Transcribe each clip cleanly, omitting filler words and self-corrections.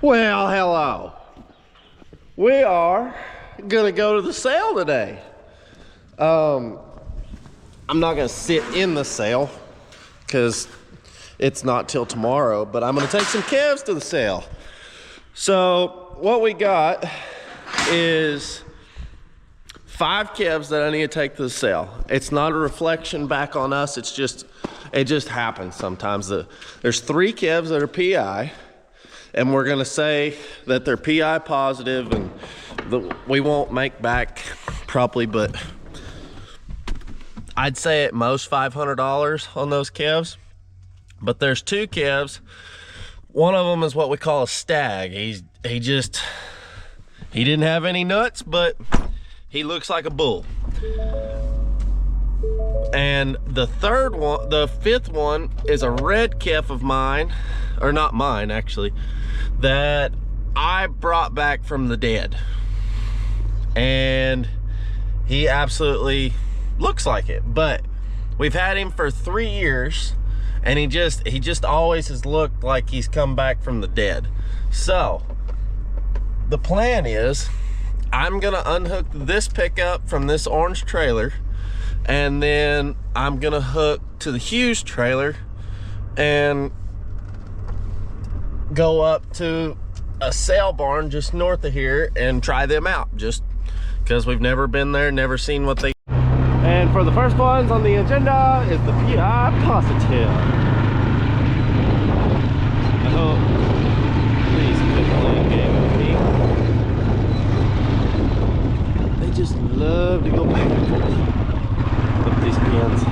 Well, hello. We are gonna go to the sale today. I'm not gonna sit in the sale because it's not till tomorrow, but I'm gonna take some calves to the sale. So what we got is 5 calves that I need to take to the sale. It's not a reflection back on us. It just happens sometimes. There's 3 calves that are PI, and we're gonna say that they're PI positive, and we won't make back probably, but I'd say at most $500 on those calves. But there's 2 calves. One of them is what we call a stag. He didn't have any nuts, but he looks like a bull. And the 5th one is a red calf of mine, or not mine actually, that I brought back from the dead. And he absolutely looks like it, but we've had him for 3 years, and he just always has looked like he's come back from the dead. So the plan is I'm gonna unhook this pickup from this orange trailer, and then I'm gonna hook to the Hughes trailer and go up to a sale barn just north of here and try them out, just because we've never been there, never seen what they. And for the first ones on the agenda is the PI positive. I hope please quit playing game with me. They just love to go back and forth with these pins.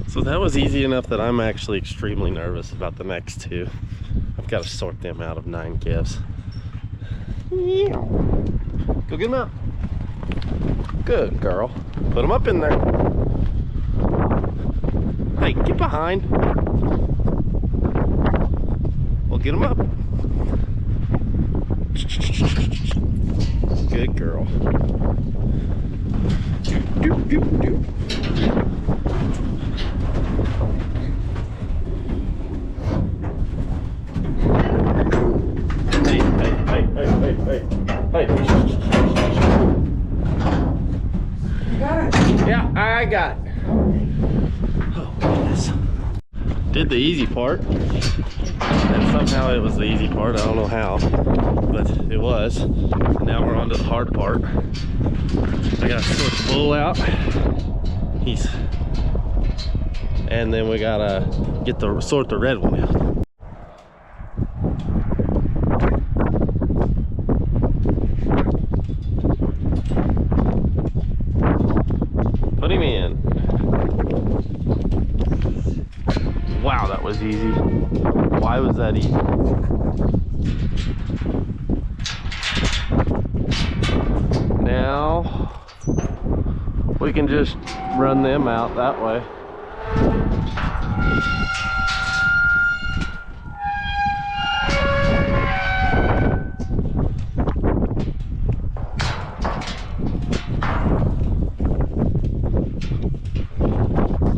So that was easy enough that I'm actually extremely nervous about the next 2. I've got to sort them out of 9 calves. Go get them out. Good girl. Put them up in there. Hey, get behind. Well, get them up. Good girl. Doop, doop, doop. Hey. You got it? Yeah, I got it. Oh, goodness. Did the easy part. And somehow it was the easy part. I don't know how, but it was. And now we're on to the hard part. I gotta sort the bull out. And then we gotta sort the red one out. Put him in. Wow, that was easy. Why was that easy? Now we can just run them out that way.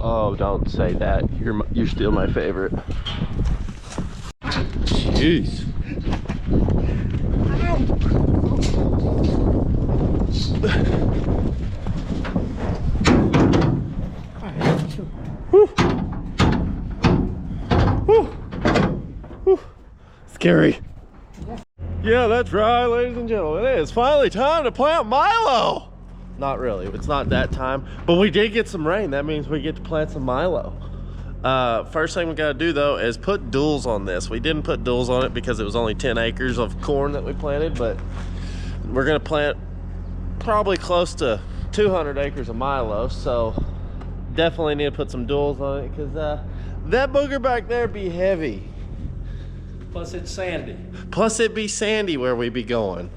Oh, don't say that. You're still my favorite. Jeez. Whew. Whew. Whew. Scary. Yeah, that's right, ladies and gentlemen. It is finally time to plant Milo. Not really, it's not that time, but we did get some rain. That means we get to plant some Milo. First thing we gotta do though is put duals on this. We didn't put duals on it because it was only 10 acres of corn that we planted, but we're gonna plant probably close to 200 acres of Milo, so definitely need to put some duals on it, because that booger back there be heavy. Plus it's sandy. Plus it be sandy where we be going.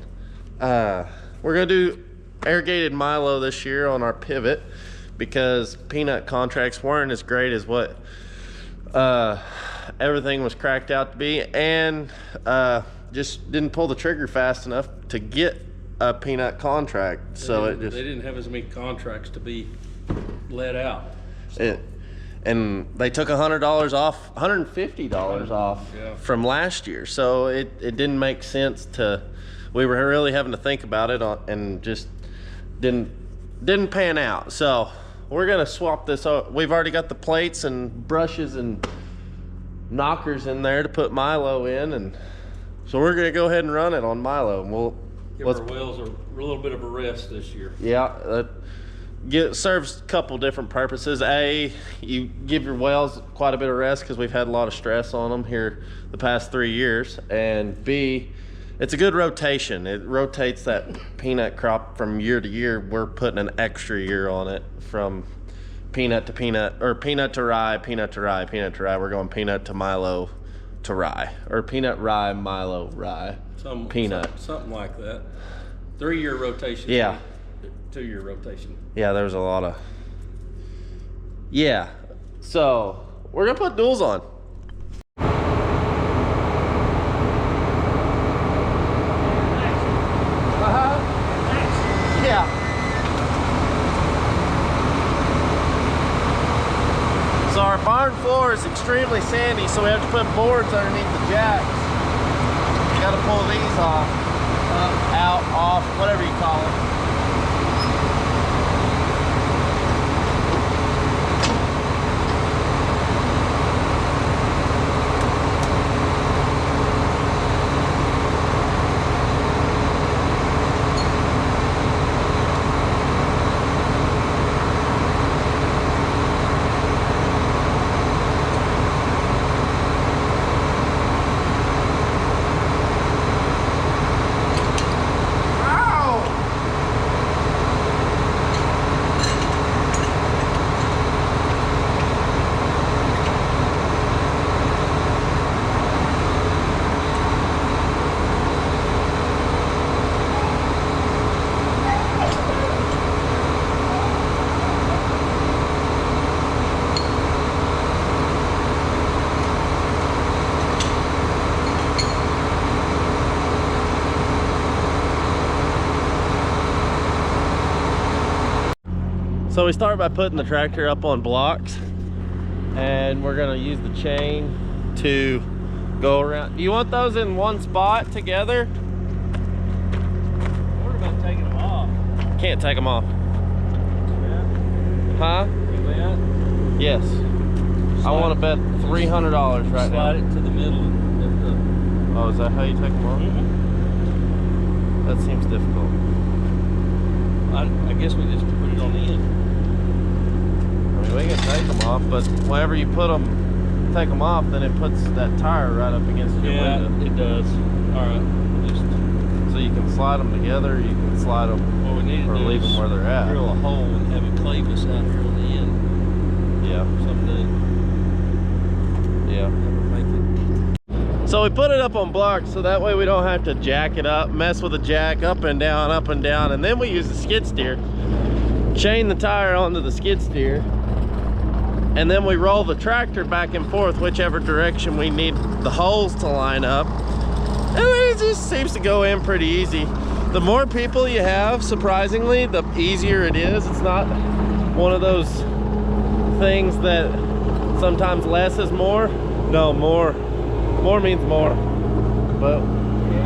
We're gonna do irrigated Milo this year on our pivot, because peanut contracts weren't as great as what everything was cracked out to be, and just didn't pull the trigger fast enough to get a peanut contract. So it just, they didn't have as many contracts to be let out. And they took $100 off, $150 off Yeah. from last year. So it didn't make sense to, we were really having to think about it and just didn't pan out. So we're gonna swap this out. We've already got the plates and brushes and knockers in there to put Milo in, and so we're gonna go ahead and run it on Milo, and Give our wheels a little bit of a rest this year. yeah, serves a couple different purposes. A, you give your whales quite a bit of rest because we've had a lot of stress on them here the past 3 years, and B, it's a good rotation. It rotates that peanut crop from year to year. We're putting an extra year on it from peanut to peanut, or peanut to rye, peanut to rye, peanut to rye. We're going peanut to Milo to rye, or peanut, rye, Milo, rye, peanut. Something like that. 3-year rotation. Yeah. 2-year rotation. Yeah, there's a lot of, yeah. So we're gonna put duals on. Yeah. So our barn floor is extremely sandy, so we have to put boards underneath the jacks. You gotta pull these off, out, off, whatever you call them. So we start by putting the tractor up on blocks, and we're gonna use the chain to go around. Do you want those in one spot together? What about taking them off? Can't take them off. Huh? Yes. I want to bet $300 right now. Slide it to the middle and lift up. Oh, is that how you take them off? That seems difficult. I guess we just put it on the end. I mean, we can take them off, but whenever you take them off, then it puts that tire right up against your window. It does. All right. Just So you can slide them together, or you can slide them, what we need to or do leave is them where they're at. drill a hole and have it clavis out here on the end Yeah, someday. yeah. That would make it. So we put it up on blocks so that way we don't have to jack it up, mess with the jack up and down, and then we use the skid steer, chain the tire onto the skid steer, and then we roll the tractor back and forth whichever direction we need the holes to line up, and it just seems to go in pretty easy. The more people you have, surprisingly, the easier it is. It's not one of those things that sometimes less is more. No, more means more. But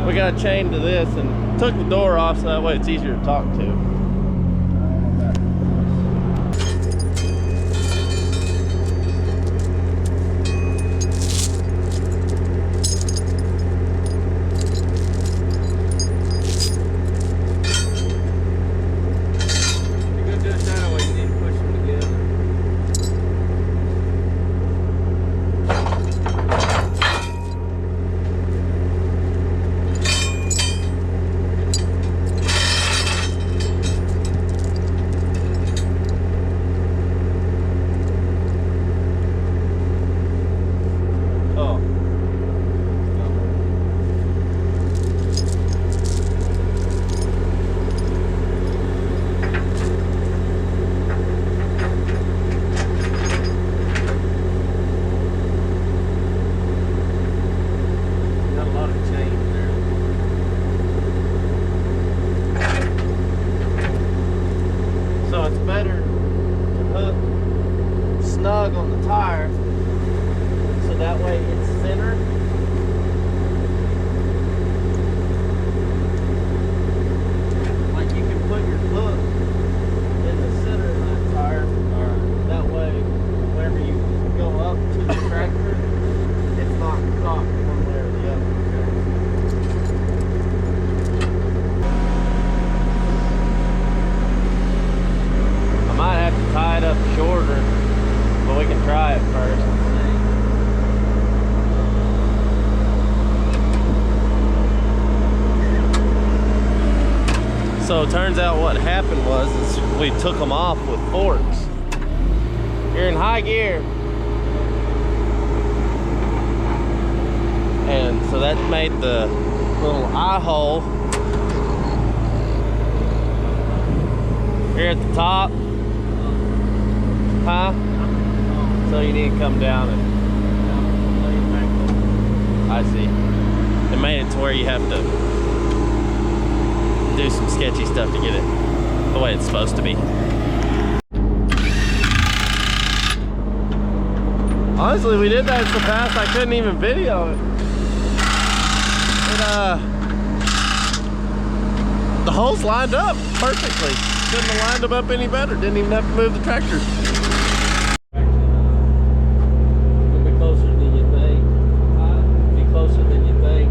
we got a chain to this and took the door off so that way it's easier to talk to. snug on the tire, so that way it's centered. Like you can put your foot in the center of that tire. That way, whenever you go up to the tractor, it's not caught one way or the other. I might have to tie it up shorter, but we can try it first and see. So it turns out what happened was is we took them off with forks. You're in high gear. And so that made the little eye hole here at the top. Huh? So you need to come down and I see. It made it to where you have to do some sketchy stuff to get it the way it's supposed to be. Honestly, we did that so fast I couldn't even video it. The holes lined up perfectly. Couldn't have lined them up any better. Didn't even have to move the tractor. It'll be closer than you think. Be closer than you think.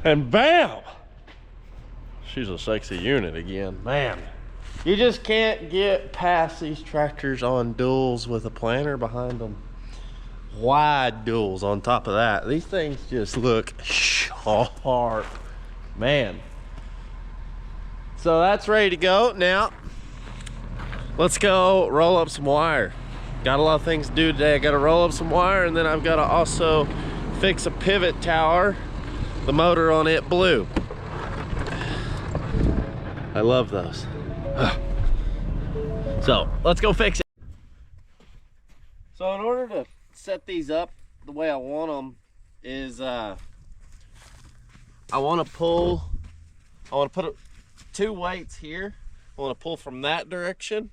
And bam! She's a sexy unit again. Man, you just can't get past these tractors on duals with a planter behind them. Wide duals on top of that. These things just look sharp. Man. So that's ready to go. Now, let's go roll up some wire. Got a lot of things to do today. I gotta roll up some wire, and then I've gotta also fix a pivot tower. The motor on it blew. I love those. So let's go fix it. So in order to set these up the way I want them is I want to put 2 weights here. I want to pull from that direction,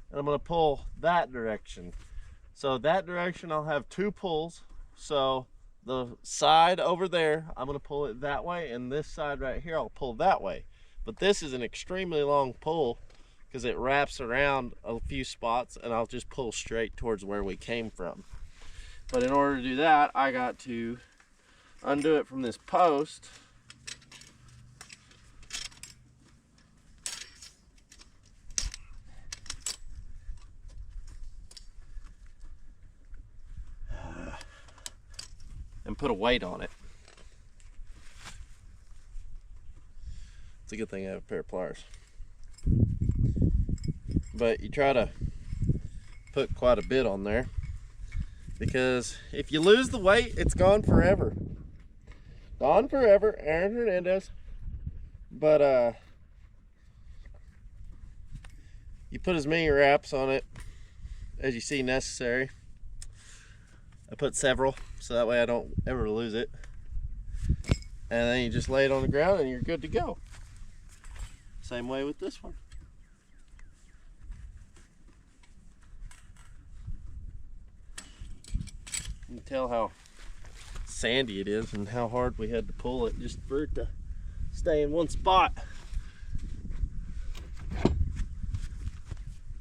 and I'm going to pull that direction. So that direction I'll have 2 pulls. So the side over there, I'm going to pull it that way, and this side right here I'll pull that way. But this is an extremely long pull because it wraps around a few spots, and I'll just pull straight towards where we came from. But in order to do that, I got to undo it from this post. And put a weight on it. It's a good thing I have a pair of pliers. But you try to put quite a bit on there, because if you lose the weight, it's gone forever. Gone forever, Aaron Hernandez. But you put as many wraps on it as you see necessary. I put several, so that way I don't ever lose it. And then you just lay it on the ground and you're good to go. Same way with this one. You can tell how sandy it is and how hard we had to pull it just for it to stay in one spot.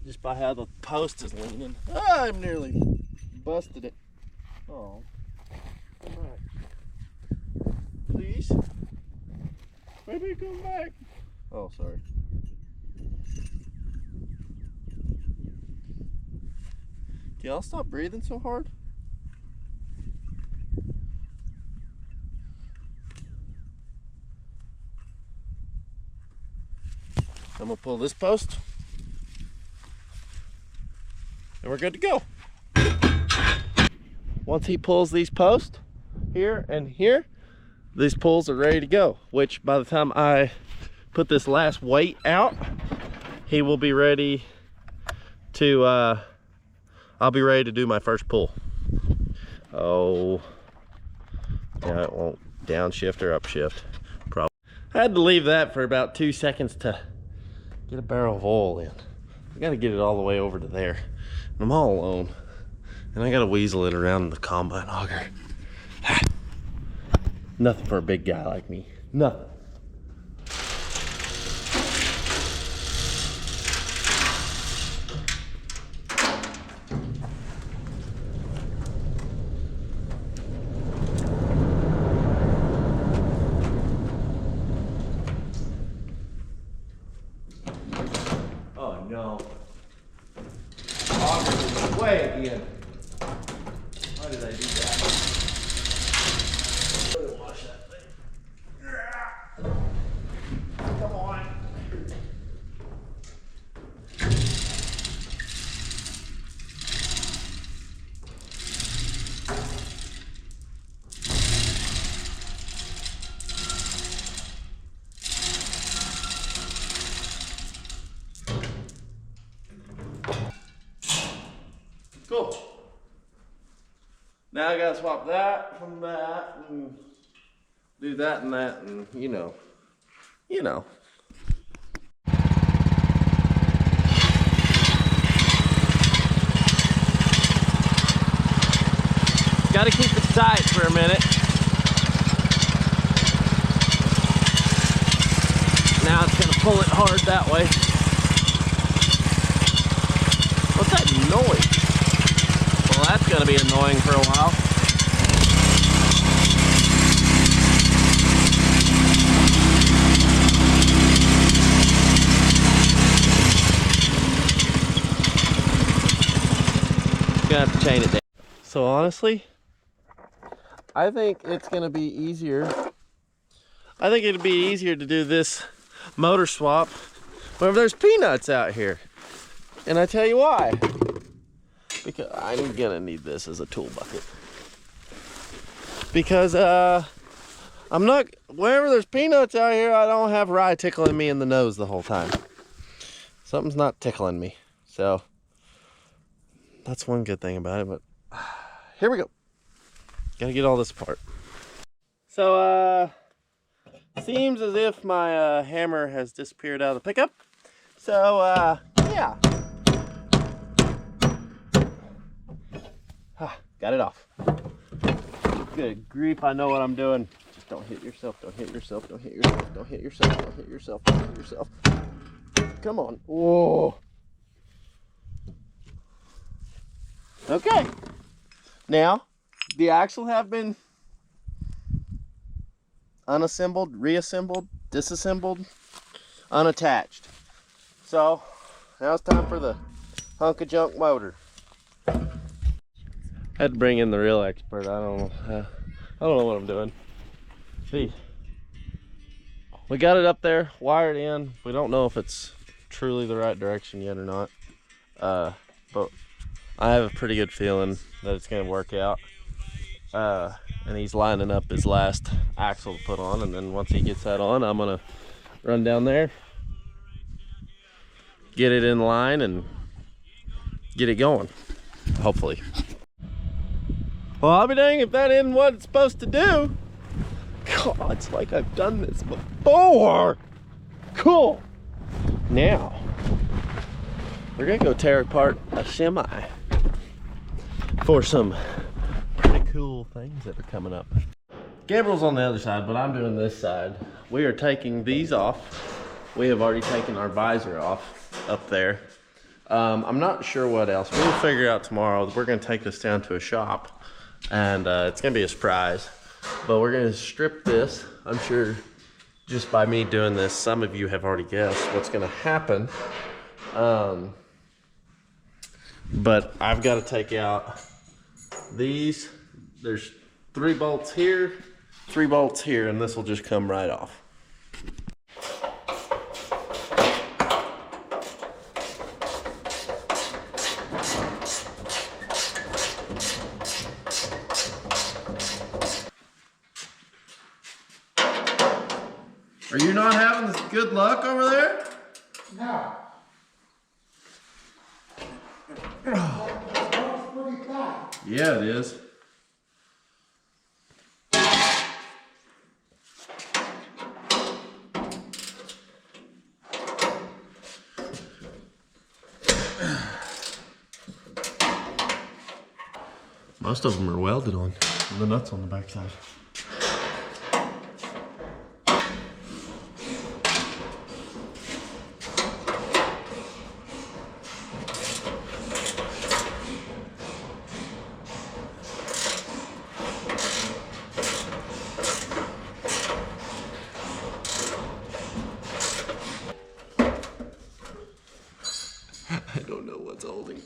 Just by how the post is leaning. Ah, I've nearly busted it. Oh, come back. Please. Maybe come back. Oh, sorry. Can y'all stop breathing so hard? I'm gonna pull this post, and we're good to go. Once he pulls these posts here and here, these pulls are ready to go, which by the time I put this last weight out, he will be ready to I'll be ready to do my first pull. Oh yeah, it won't downshift or upshift probably. I had to leave that for about 2 seconds to get a barrel of oil in. I gotta get it all the way over to there, and I'm all alone. And I gotta weasel it around in the combine auger. Nothing for a big guy like me. Nothing. Oh no. Auger is way again. Why did I do that? Let me wash that thing. Come on. Cool. Now I gotta swap that from that and do that and that, and you know. Gotta keep it tight for a minute. Now it's gonna pull it hard that way. What's that noise? Well, that's gonna be annoying for a while. Gonna have to chain it down. So honestly, I think it's gonna be easier. I think it'd be easier to do this motor swap whenever there's peanuts out here. And I tell you why. Because I'm gonna need this as a tool bucket. Because I'm not, whenever there's peanuts out here, I don't have rye tickling me in the nose the whole time. Something's not tickling me. So that's one good thing about it, but here we go. Gotta get all this apart. So Seems as if my hammer has disappeared out of the pickup. So, yeah. Got it off. Good grief, I know what I'm doing. Just don't hit yourself, don't hit yourself, don't hit yourself, don't hit yourself, don't hit yourself, don't hit yourself. Come on. Whoa. Okay. Now, the axle have been unassembled, reassembled, disassembled, unattached. So, now it's time for the hunk of junk motor. Had to bring in the real expert. I don't know what I'm doing. See, we got it up there, wired in. We don't know if it's truly the right direction yet or not, but I have a pretty good feeling that it's gonna work out. And he's lining up his last axle to put on, and then once he gets that on, I'm gonna run down there, get it in line, and get it going, hopefully. Well, I'll be dang if that isn't what it's supposed to do. God, it's like I've done this before. Cool. Now, we're gonna go tear apart a semi for some pretty cool things that are coming up. Gabriel's on the other side, but I'm doing this side. We are taking these off. We have already taken our visor off up there. I'm not sure what else. We'll figure out tomorrow. We're gonna take this down to a shop, and it's gonna be a surprise. But we're gonna strip this. I'm sure just by me doing this, some of you have already guessed what's gonna happen. But I've got to take out these. There's 3 bolts here, 3 bolts here, and this will just come right off. Are you not having good luck over there? No. Yeah, it is. Most of them are welded on, the nuts on the backside. I don't know what's holding.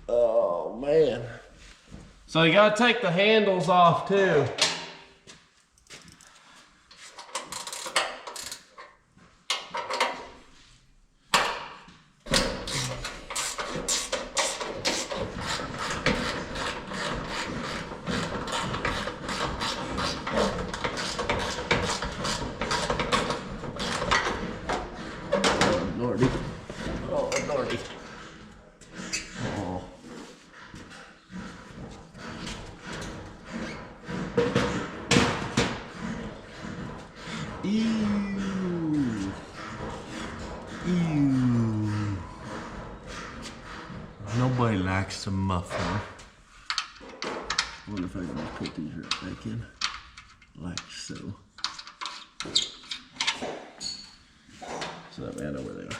Oh man. So you gotta take the handles off too. Lordy. Oh, Lordy. Oh. Ew. Ew. Nobody likes a muffler. I wonder if I can just put these right back in. Like so. So that way I know where they are.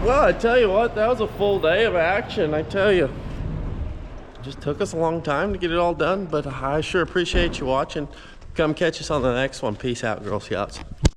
Well, I tell you what, that was a full day of action, I tell you. It just took us a long time to get it all done, but I sure appreciate you watching. Come catch us on the next one. Peace out, Girl Scouts.